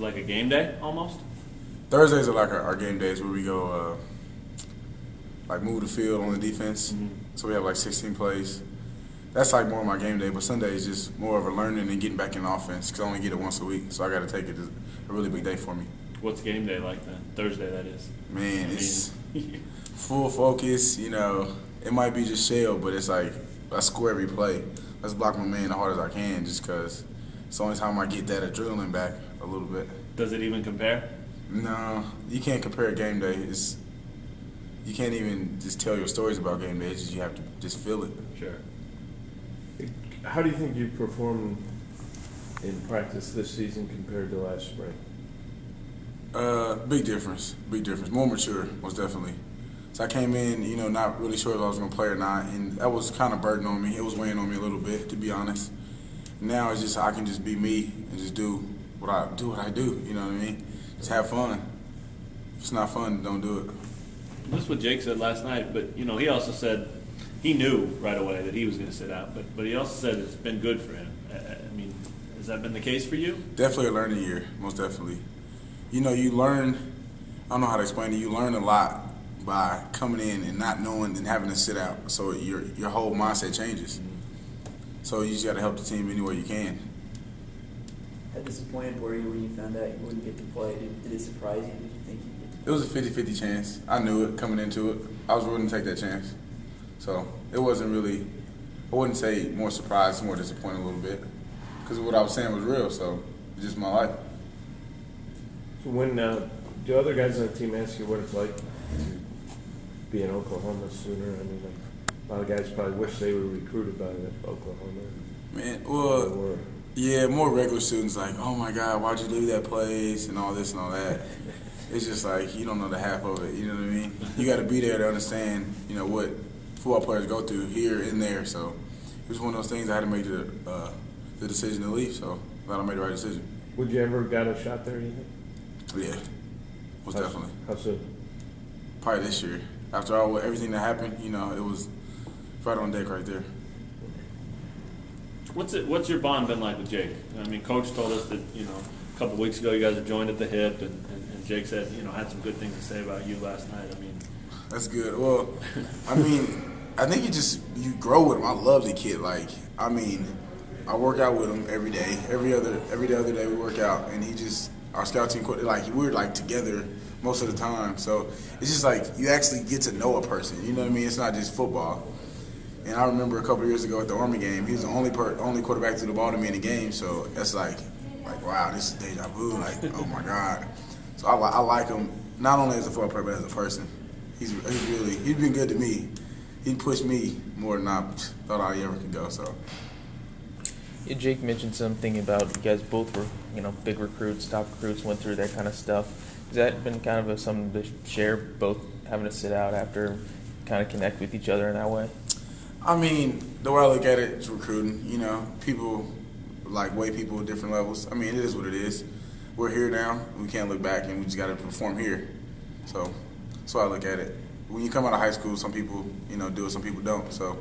like a game day almost? Thursdays are like our game days where we go like move the field on the defense. Mm-hmm. So we have like 16 plays. That's like more of my game day, but Sunday is just more of a learning and getting back in offense because I only get it once a week. So I got to take it as a really big day for me. What's game day like then? Thursday, that is. Man, it's full focus. You know, it might be just shell, but it's like I score every play. Let's block my man the hard as I can just because it's the only time I get that adrenaline back a little bit. Does it even compare? No, you can't compare game day. You can't even just tell your stories about game day. It's just you have to just feel it. Sure. How do you think you performed in practice this season compared to last spring? Big difference. Big difference. More mature, most definitely. So I came in, you know, not really sure if I was going to play or not, and that was kind of burden on me. It was weighing on me a little bit, to be honest. Now it's just I can just be me and just do what I do. You know what I mean? Just have fun. If it's not fun, don't do it. That's what Jake said last night, but you know, he also said he knew right away that he was going to sit out, but he also said it's been good for him. I mean, has that been the case for you? Definitely a learning year, most definitely. You know, you learn, I don't know how to explain it, you learn a lot by coming in and not knowing and having to sit out. So your whole mindset changes. So you just got to help the team any way you can. How disappointed were you when you found out you wouldn't get to play? Did it surprise you? Did you think you It was a 50-50 chance. I knew it coming into it. I was willing to take that chance. So it wasn't really, I wouldn't say more surprised, more disappointed a little bit. Because what I was saying was real, so it's just my life. So when do other guys on the team ask you what it's like to be in Oklahoma sooner? I mean, like, a lot of guys probably wish they were recruited by Oklahoma. Man, well, yeah, more regular students like, oh my God, why'd you leave that place and all this and all that. It's just like you don't know the half of it. You know what I mean? You got to be there to understand, you know, what football players go through here and there. So it was one of those things I had to make the decision to leave. So glad I made the right decision. Would you ever got a shot there? You think? Yeah, most definitely. How soon? Probably this year. After everything that happened, you know, it was right on deck right there. What's your bond been like with Jake? I mean, Coach told us that, you know, a couple weeks ago you guys are joined at the hip, and Jake said, you know, had some good things to say about you last night. I mean, that's good. Well, I mean, I think you grow with him. I love the kid. Like, I mean, I work out with him every day. Every other day we work out, and he just our scout team, like we're like together most of the time. So it's just like you actually get to know a person. You know what I mean? It's not just football. And I remember a couple of years ago at the Army game, he was the only quarterback to throw the ball to me in the game. So that's like wow, this is deja vu. Like, oh my God. So I like him not only as a football player but as a person. He's been good to me. He pushed me more than I thought I ever could go. So. Yeah, Jake mentioned something about you guys both were, you know, big recruits, top recruits, went through that kind of stuff. Has that been kind of something to share, both having to sit out after, kind of connect with each other in that way? I mean, the way I look at it is recruiting. You know, people weigh people at different levels. I mean, it is what it is. We're here now. We can't look back, and we just got to perform here. So that's why I look at it. When you come out of high school, some people, you know, do it, some people don't. So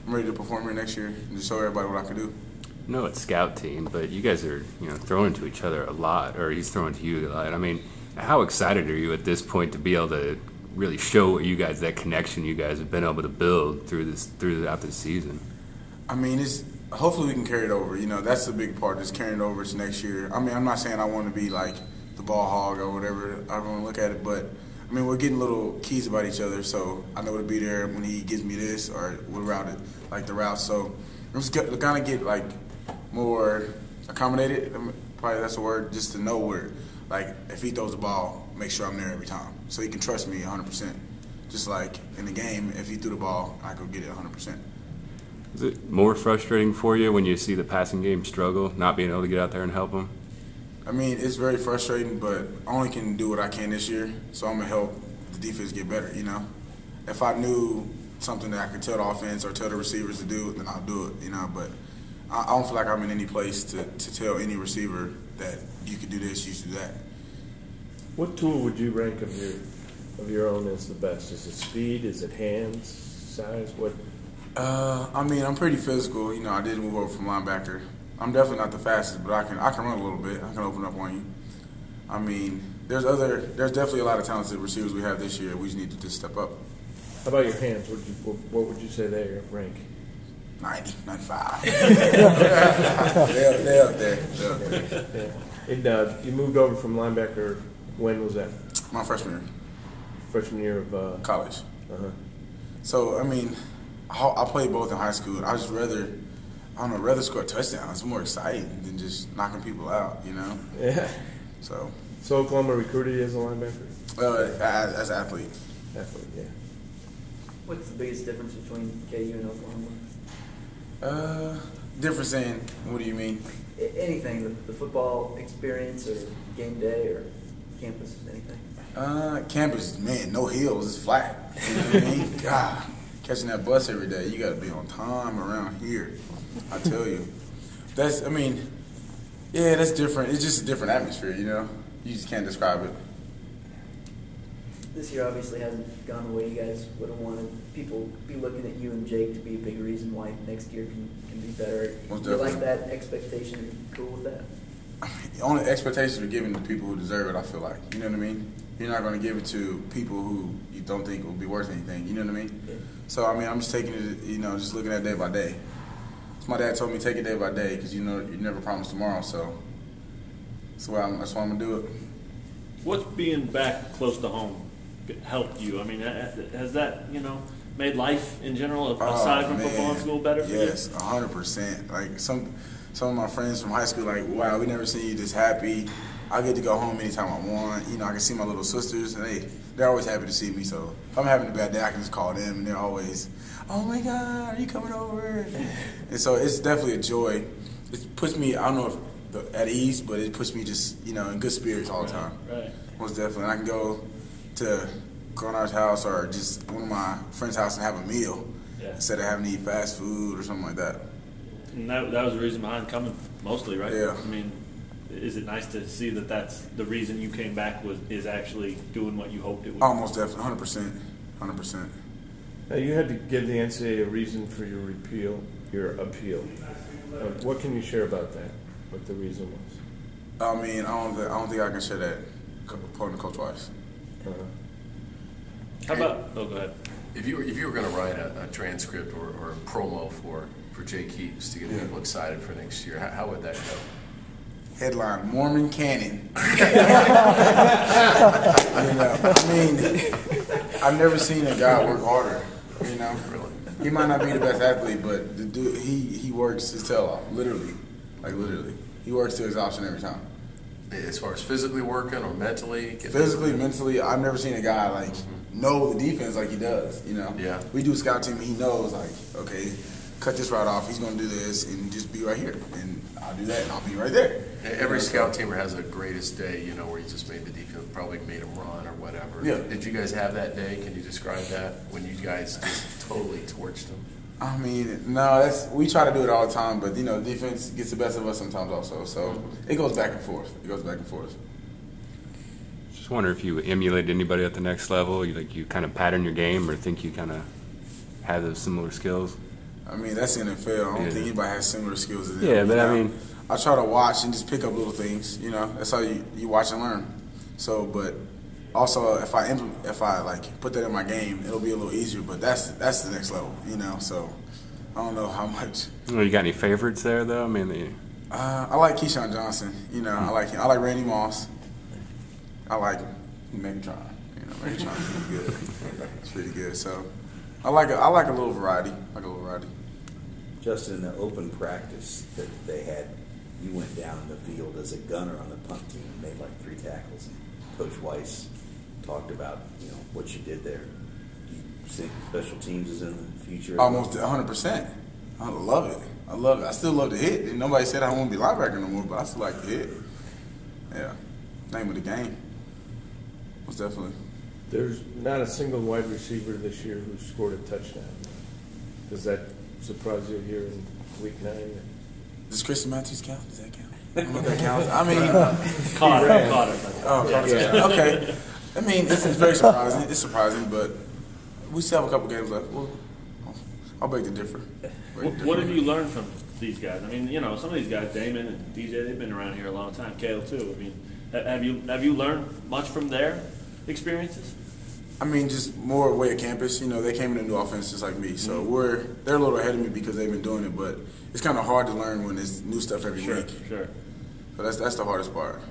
I'm ready to perform here next year and just show everybody what I can do. No, it's scout team, but you guys are, you know, throwing to each other a lot, or he's throwing to you a lot. I mean, how excited are you at this point to be able to really show you guys that connection you guys have been able to build throughout this season? I mean, hopefully we can carry it over. You know, that's the big part, just carrying it over to next year. I mean, I'm not saying I want to be like the ball hog or whatever I want to look at it, but I mean, we're getting little keys about each other, so I know to be there when he gives me this or what route it, like the route. So I'm just going to get like more accommodated. Probably that's the word, just to know where, like, if he throws the ball, make sure I'm there every time, so he can trust me 100%. Just like in the game, if he threw the ball, I could get it 100%. Is it more frustrating for you when you see the passing game struggle, not being able to get out there and help them? I mean, it's very frustrating, but I only can do what I can this year, so I'm going to help the defense get better, you know? If I knew something that I could tell the offense or tell the receivers to do, then I'll do it, you know? But I don't feel like I'm in any place to tell any receiver that you could do this, you should do that. What tool would you rank of your own as the best? Is it speed? Is it hands, size? What? I mean, I'm pretty physical. You know, I did move over from linebacker. I'm definitely not the fastest, but I can run a little bit. I can open up on you. I mean, there's definitely a lot of talented receivers we have this year. We just need to just step up. How about your hands? What would you say they rank? 90, 95. They're up there. Yeah. And you moved over from linebacker. When was that? My freshman year. Freshman year of college. Uh-huh. So, I mean, I played both in high school. I just rather score touchdowns. It's more exciting than just knocking people out, you know? Yeah. So Oklahoma recruited you as a linebacker? As an athlete. Athlete, yeah. What's the biggest difference between KU and Oklahoma? Difference in, what do you mean? Anything, the football experience or game day or campus, anything. Campus, man, no hills, it's flat. You know what I mean? God, catching that bus every day, you got to be on time around here. I tell you, that's different. It's just a different atmosphere, you know. You just can't describe it. This year obviously hasn't gone the way you guys would have wanted. People be looking at you and Jake to be a big reason why next year can be better. Most Do you like definitely. that expectation? Are you cool with that? The only expectations are given to people who deserve it, I feel like. You know what I mean? You're not going to give it to people who you don't think will be worth anything. You know what I mean? Yeah. So, I mean, I'm just taking it, you know, just looking at it day by day. So my dad told me take it day by day because, you know, you never promise tomorrow. So that's why I'm going to do it. What's being back close to home helped you? I mean, has that, you know, made life in general, aside from football and school, better for you? Yes, 100%. Like some of my friends from high school, like, wow, we never seen you this happy. I get to go home anytime I want. You know, I can see my little sisters, and they're always happy to see me. So if I'm having a bad day, I can just call them, and they're always, oh my God, are you coming over? And so it's definitely a joy. It puts me, I don't know if at ease, but it puts me just, you know, in good spirits all the time. Right. Most definitely. And I can go to Gronard's house or just one of my friend's house and have a meal instead of having to eat fast food or something like that. And that was the reason behind coming, mostly, right? Yeah. I mean, is it nice to see that that's the reason you came back is actually doing what you hoped it would? Almost definitely, 100%. Now, you had to give the NCAA a reason for your appeal. What can you share about that? What the reason was? I mean, I don't think I can share that opponent coach-wise. How about? Oh, go ahead. If you were going to write a transcript or a promo for Jake Heaps to get people excited for next year, how would that go? Headline: Mormon Cannon. You know, I mean, I've never seen a guy work harder. You know, Really? he might not be the best athlete, but the dude, he works his tail off, literally, He works to exhaustion every time. As far as physically working or mentally? Physically, mentally, I've never seen a guy like know the defense like he does. You know, Yeah. We do scout team. He knows like, okay, cut this route off. He's going to do this and just be right here, and I'll do that, and I'll be right there. Every scout teamer has a greatest day, you know, where he just made the defense, probably made him run or whatever. Yeah. Did you guys have that day? Can you describe that when you guys just totally torched them? I mean, no, we try to do it all the time, but you know, defense gets the best of us sometimes also. So it goes back and forth. Just wonder if you emulate anybody at the next level. You kind of pattern your game, or think you kind of have those similar skills. I mean, that's the NFL. I don't think anybody has similar skills as them. Yeah, but you know? I mean, I try to watch and just pick up little things. You know, that's how you watch and learn. So, but also if I like put that in my game, it'll be a little easier. But that's the next level. You know, so I don't know how much. well, you got any favorites there though? I mean, I like Keyshawn Johnson. You know, I like him. I like Randy Moss. I like Megatron. You know, Megatron's pretty good. It's pretty good. So I like a little variety. Justin, in the open practice that they had, you went down in the field as a gunner on the punt team and made like 3 tackles. Coach Weiss talked about, you know, what you did there. Do you think special teams is in the future? Almost 100%. I love it. I still love to hit. And nobody said I won't be linebacker no more, but I still like to hit. Yeah. Name of the game. Most definitely. There's not a single wide receiver this year who scored a touchdown. Does that surprise you here in week 9? Does Christian Matthews count? Does that count? I don't know if that counts. I mean, Caught it. oh, yeah. Okay. I mean, this is very surprising. It's surprising, but we still have a couple games left. Well, I'll beg to differ. What have you learned from these guys? I mean, you know, some of these guys, Damon and DJ, they've been around here a long time. Kale too. I mean, Have you learned much from their experiences? I mean, just more way of campus. You know, they came in a new offense just like me, so they're a little ahead of me because they've been doing it. But it's kind of hard to learn when there's new stuff every week. Sure. So that's the hardest part.